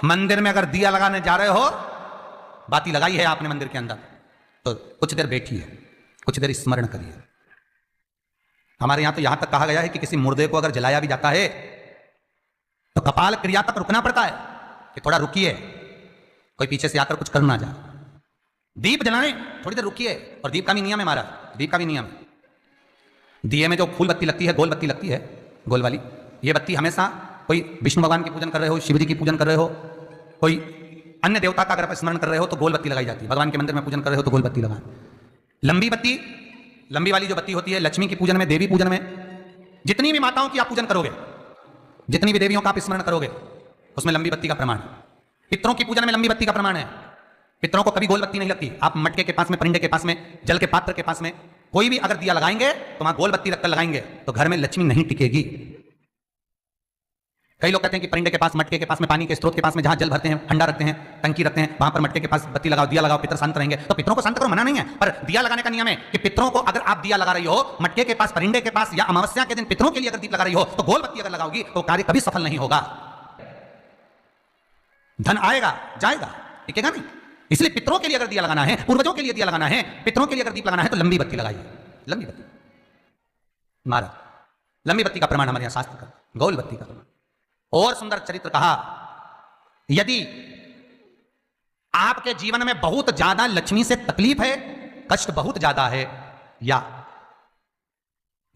मंदिर में अगर दिया लगाने जा रहे हो, बाती लगाई है आपने मंदिर के अंदर, तो कुछ देर बैठिए, कुछ देर स्मरण करिए। हमारे यहां तो यहां तक कहा गया है कि किसी मुर्दे को अगर जलाया भी जाता है तो कपाल क्रिया तक रुकना पड़ता है कि थोड़ा रुकिए, कोई पीछे से आकर कुछ कर ना जाए। दीप जलाएं, थोड़ी देर रुकिए। और दीप का भी नियम है हमारा, दीप का भी नियम है। दिए में जो फूल बत्ती लगती है, गोल बत्ती लगती है, गोल वाली, ये बत्ती हमेशा कोई विष्णु भगवान की पूजन कर रहे हो, शिव जी की पूजन कर रहे हो, कोई अन्य देवता का अगर स्मरण कर रहे हो तो गोल बत्ती लगाई जाती है। भगवान के मंदिर में पूजन कर रहे हो तो गोल बत्ती लगाएं। लंबी बत्ती, लंबी वाली जो बत्ती होती है, लक्ष्मी की पूजन में, देवी पूजन में, जितनी भी माताओं की आप पूजन करोगे, जितनी भी देवियों का आप स्मरण करोगे, उसमें लंबी बत्ती का प्रमाण है। पितरों की पूजन में लंबी बत्ती का प्रमाण है। पितरों को कभी गोल बत्ती नहीं लगती। आप मटके के पास में, परिंदे के पास में, जल के पात्र के पास में कोई भी अगर दिया लगाएंगे तो वहां गोल बत्ती रखकर लगाएंगे तो घर में लक्ष्मी नहीं टिकेगी। कई लोग कहते हैं कि परिंदे के पास, मटके के पास में, पानी के स्रोत के पास में जहां जल भरते हैं, हंडा रखते हैं, टंकी रखते हैं, वहां पर मटके के पास बत्ती लगाओ, दिया लगाओ, पितर शांत रहेंगे। तो पितरों को शांत करो, मना नहीं है, पर दिया लगाने का नियम है कि पितरों को अगर आप दिया लगा रही हो मटके के पास, परिंदे के पास, या अमावस्या के दिन पितरों के लिए अगर दीप लगा रही हो तो गोल बत्ती अगर लगाओगी तो कार्य कभी सफल नहीं होगा। धन आएगा जाएगा, टिकेगा नहीं। इसलिए पितरों के लिए अगर दिया लगाना है, पूर्वजों के लिए दिया लगाना है, पितरों के लिए अगर दीप लगाना है तो लंबी बत्ती लगाइए, लंबी बत्ती। महाराज लंबी बत्ती का प्रमाण हमारे यहां शास्त्र का, गोल बत्ती का प्रमाण। और सुंदर चरित्र कहा, यदि आपके जीवन में बहुत ज्यादा लक्ष्मी से तकलीफ है, कष्ट बहुत ज्यादा है, या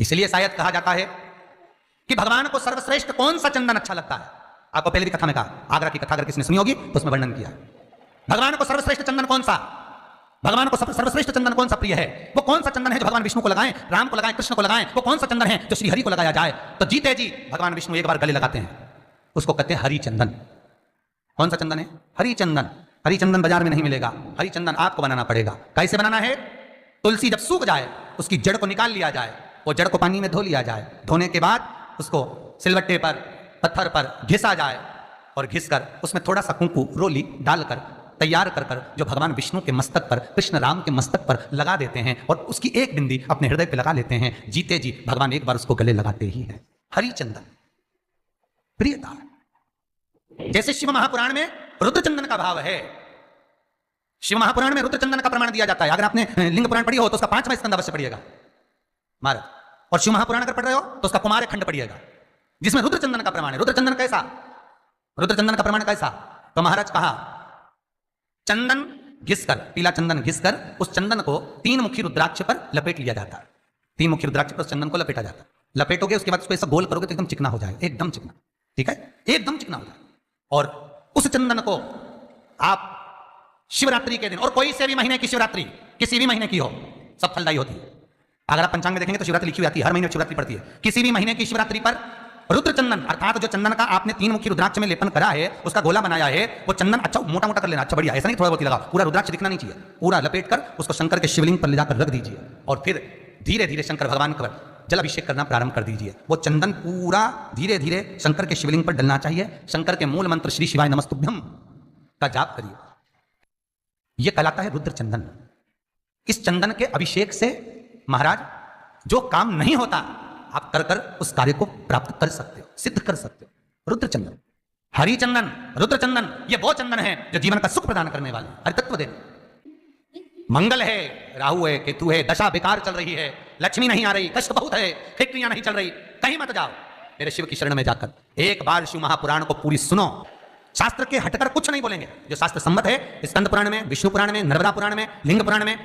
इसलिए शायद कहा जाता है कि भगवान को सर्वश्रेष्ठ कौन सा चंदन अच्छा लगता है। आपको पहले भी कथा में कहा, आगरा की कथा अगर किसने सुनी होगी तो उसमें वर्णन किया। भगवान को सर्वश्रेष्ठ चंदन कौन सा, भगवान को सर्वश्रेष्ठ चंदन कौन सा प्रिय है? वो कौन सा चंदन है जो भगवान विष्णु को लगाएं, राम को लगाएं, कृष्ण को लगाएं? वो कौन सा चंदन है जो श्री हरि को लगाया जाए? तो जीते जी भगवान विष्णु एक बार गले लगाते हैं, उसको कहते हैं हरि चंदन। कौन सा चंदन है? हरि चंदन। हरि चंदन बाजार में नहीं मिलेगा, हरि चंदन आपको बनाना पड़ेगा। कैसे बनाना है? तुलसी जब सूख जाए उसकी जड़ को निकाल लिया जाए, वो जड़ को पानी में धो लिया जाए, धोने के बाद उसको सिलवट्टे पर, पत्थर पर घिसा जाए, और घिसकर उसमें थोड़ा सा कुंकू, रोली डालकर तैयार कर कर जो भगवान विष्णु के मस्तक पर, कृष्ण राम के मस्तक पर लगा देते हैं, और उसकी एक बिंदी अपने हृदय पे लगा लेते हैं। जीते जी भगवान एक बार उसको गले लगाते ही हैं। हरि चंदन प्रियता। जैसे शिव महापुराण में रुद्र चंदन का भाव है, शिव महापुराण में रुद्र चंदन का प्रमाण दिया जाता है। अगर आपने लिंग पुराण पढ़ी हो तो उसका 5वां स्कंद अवश्य पढ़िएगा महाराज, और शिव महापुराण अगर पढ़ रहे हो तो उसका कुमार खंड पढ़िएगा, जिसमें रुद्र चंदन का प्रमाण है। रुद्र चंदन कैसा, रुद्र चंदन का प्रमाण कैसा? तो महाराज कहा, चंदन घिसकर, पीला चंदन घिसकर उस चंदन को 3 मुखी रुद्राक्ष पर लपेट लिया जाता है। 3 मुखी रुद्राक्ष पर उस चंदन को लपेटा जाता है। लपेटोगे उसके बाद उसको ऐसा गोल करोगे तो एकदम चिकना हो जाएगा, एकदम चिकना, ठीक है, एकदम चिकना हो जाएगा। और उस चंदन को आप शिवरात्रि के दिन, और कोई से भी महीने की शिवरात्रि, किसी भी महीने की हो, सब फलदायी होती है। अगर आप पंचांग में देखेंगे तो शिवरात्रि लिखी हुई आती है, हर महीने शिवरात्रि पड़ती है। किसी भी महीने की शिवरात्रि पर रुद्र चंदन, अर्थात जो चंदन का आपने 3 मुखी रुद्राक्ष में लेपन करा है, उसका गोला बनाया है, वो चंदन अच्छा मोटा मोटा कर लेना, अच्छा बढ़िया, ऐसा नहीं थोड़ा बहुत ही लगा, पूरा रुद्राक्ष दिखना नहीं चाहिए, पूरा लपेट कर उसको शंकर के शिवलिंग पर ले जाकर रख दीजिए, और फिर धीरे धीरे शंकर भगवान पर जल अभिषेक करना प्रारंभ कर दीजिए। वो चंदन पूरा धीरे धीरे शंकर के शिवलिंग पर डलना चाहिए। शंकर के मूल मंत्र श्री शिवाय नमस्तुभ्यम का जाप करिए, यह कहलाता है रुद्र चंदन। इस चंदन के अभिषेक से महाराज जो काम नहीं होता आप कर कर उस कार्य को प्राप्त कर सकते हो, सिद्ध कर सकते हो। रुद्र चंदन, हरि चंदन, रुद्र चंदन, ये वो चंदन है जो जीवन का सुख प्रदान करने वाले, हरितत्व देने। मंगल है, राहु है, केतु है, दशा बेकार चल रही है, लक्ष्मी नहीं आ रही, कष्ट बहुत है, फिक्रियां नहीं चल रही, कहीं मत जाओ, मेरे शिव की शरण में जाकर एक बार शिव महापुराण को पूरी सुनो। शास्त्र के हटकर कुछ नहीं बोलेंगे, जो शास्त्र सम्मत है, स्कंद पुराण में, विष्णु पुराण में, नर्मदा पुराण में, लिंग पुराण में,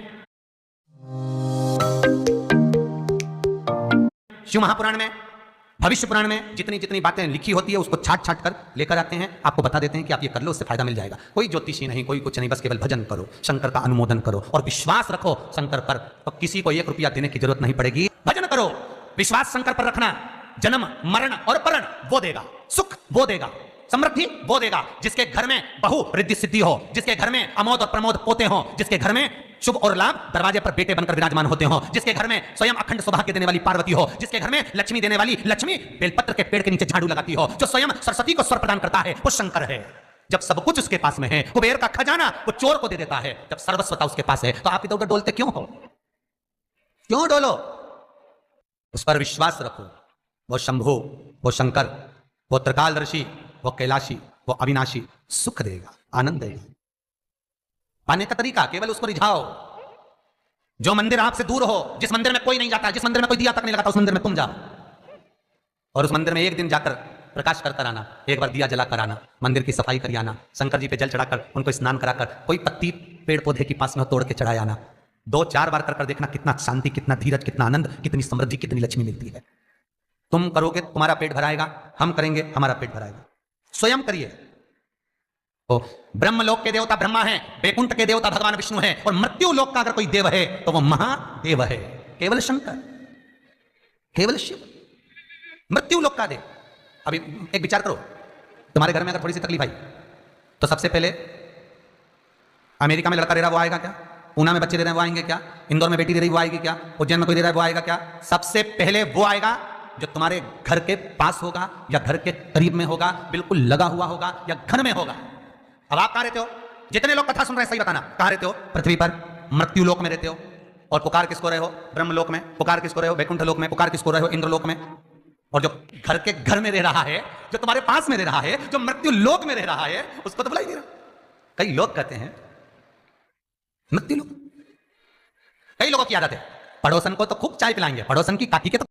शिव महापुराण में, भविष्य पुराण में जितनी जितनी बातें लिखी होती है उसको छाट छाट कर लेकर आते हैं, आपको बता देते हैं कि आप ये कर लो, उससे फायदा मिल जाएगा। कोई ज्योतिषी नहीं, कोई कुछ नहीं, बस केवल भजन करो, शंकर का अनुमोदन करो और विश्वास रखो शंकर पर, तो किसी को 1 रुपया देने की जरूरत नहीं पड़ेगी। भजन करो, विश्वास शंकर पर रखना, जन्म मरण और परण वो देगा, सुख वो देगा, समृद्धि वो देगा। जिसके घर में बहु रिद्धि सिद्धि हो, जिसके घर में अमोद और प्रमोद पोते हो, जिसके घर में शुभ और लाभ दरवाजे पर बेटे बनकर विराजमान होते हो, जिसके घर में स्वयं अखंड सौभाग्य देने वाली पार्वती हो, जिसके घर में लक्ष्मी देने वाली लक्ष्मी बेलपत्र के पेड़ के नीचे झाड़ू लगाती हो, जो स्वयं सरस्वती को स्वर प्रदान करता है, वो शंकर है। जब सब कुछ उसके पास में है, कुबेर का खजाना वो चोर को दे देता है, जब सर्वस्वता उसके पास है, तो आप इधर उधर डोलते क्यों हो? क्यों डोलो? उस पर विश्वास रखो। वो शंभु, वो शंकर, वो त्रिकालदर्शी, वो कैलाशी, वो अविनाशी सुख देगा, आनंद देगा। पाने का तरीका केवल उसको रिझाओ। जो मंदिर आपसे दूर हो, जिस मंदिर में कोई नहीं जाता, जिस मंदिर में कोई दिया तक नहीं लगाता, उस मंदिर में तुम जाओ और उस मंदिर में एक दिन जाकर प्रकाश करकर आना, एक बार दिया जलाकर आना, मंदिर की सफाई कर आना, शंकर जी पे जल चढ़ाकर उनको स्नान कराकर, कोई पत्ती पेड़ पौधे के पास में तोड़ के चढ़ाया आना। 2-4 बार कर देखना कितना शांति, कितना धीरज, कितना आनंद, कितनी समृद्धि, कितनी लक्ष्मी मिलती है। तुम करोगे तुम्हारा पेट भराएगा, हम करेंगे हमारा पेट भराएगा। स्वयं करिए। तो ब्रह्मलोक के देवता ब्रह्मा हैं, वैकुंठ के देवता भगवान विष्णु हैं, और मृत्यु लोक का अगर कोई देव है तो वो महादेव है, केवल शंकर, केवल शिव, मृत्यु लोक का देव। अभी एक विचार करो, तुम्हारे घर में अगर थोड़ी सी तकलीफ आई तो सबसे पहले अमेरिका में लड़का रह रहा वो आएगा क्या? पूना में बच्चे दे रहे हैं वो आएंगे क्या? इंदौर में बेटी दे रही वो आएगी क्या? उज्जैन में कोई दे रहा है वो आएगा क्या? सबसे पहले वो आएगा जो तुम्हारे घर के पास होगा या घर के करीब में होगा, बिल्कुल लगा हुआ होगा या घर में होगा। अब आप कहां रहते हो? जितने लोग कथा सुन रहे हैं सही बताना, कहां रहते हो? पृथ्वी पर, मृत्यु लोक में रहते हो। और पुकार किसको रहे हो? ब्रह्मलोक में। पुकार किसको रहे हो? वैकुंठ लोक में। पुकार किसको रहे हो? इंद्रलोक में। और जो घर के घर में रह रहा है, जो तुम्हारे पास में रह रहा है, जो मृत्यु लोक में रह रहा है, उसको तो बुलाई दे रहा। कई लोग कहते हैं मृत्यु लोक। कई लोगों की आदत है, पड़ोसन को तो खूब चाय पिलाएंगे, पड़ोसन की काकी के तो